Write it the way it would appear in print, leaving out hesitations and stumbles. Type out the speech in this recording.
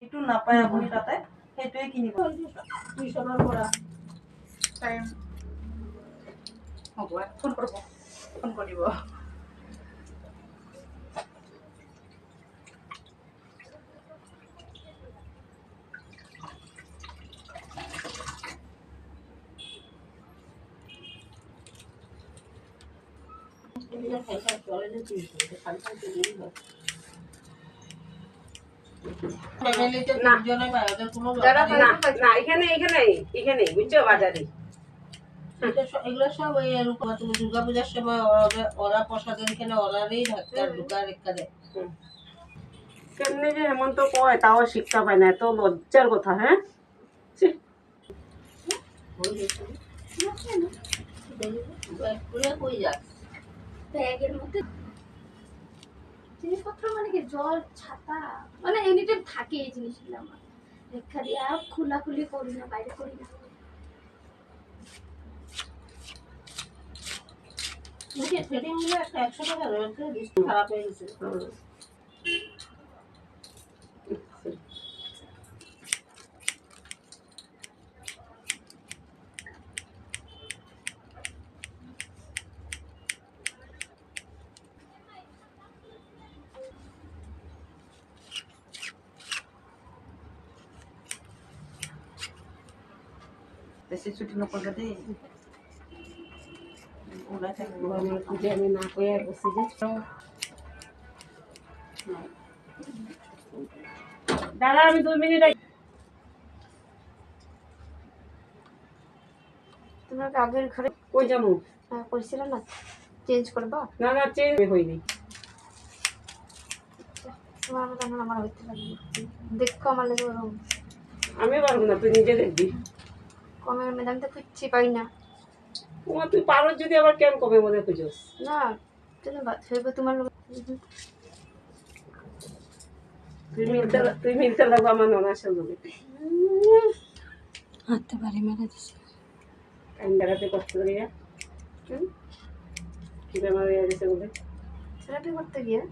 একটু নাপায় আপুনি তাতে সেইটোৱে কিনিব 200 পৰা টাইম হ'ব ফোন কৰিব বুঝছো বাজারে এগুলো সব ওই দুর্গা পূজার সময় ওরা প্রসাদের এখানে ওরারই ঢুকার এখানে কেমনি যে হেমন্ত কয় তাও শিক্ষা পায় না এত লজ্জার কথা হ্যাঁ ব্যাগের মধ্যে জিনিসপত্র মানে কি জল ছাতা মানে এনি টাইম থাকে এই জিনিসগুলো আমার রেখা দিয়ে আর খোলাখুলি করি না বাইরে করি না থ্রেডিং মিলে একটা 100 টাকা রয়েছে ডিসপ্লে খারাপ হয়ে গেছে বেশি ছুটি নকরবে দেই ওলা থাকবো আমার পূজা আমি না কই আর বসে যে দাদা আমি 2 মিনিট তোমরা আগের ঘরে কই যামু কইছিল না চেঞ্জ করবা না না চেঞ্জ হইনি তোমার মত আমার হইতে লাগবে দেখো আমার লাগে ওরকম আমি পারবো না তুই নিজে দেখবি কমের ম্যাডাম তো খুঁজছি পাই না ওমা তুই পারো যদি আবার কেন কবে মনে খুঁজোস না তুমি বাদ হইবে তোমার লোক তুই মিলতে লাগবো আমার ননাসের লোকে হাঁটতে পারি মেরে দিছে বেড়াতে কষ্ট করিয়া কি বেমার হয়ে গেছে বলে থেরাপি করতে গিয়ে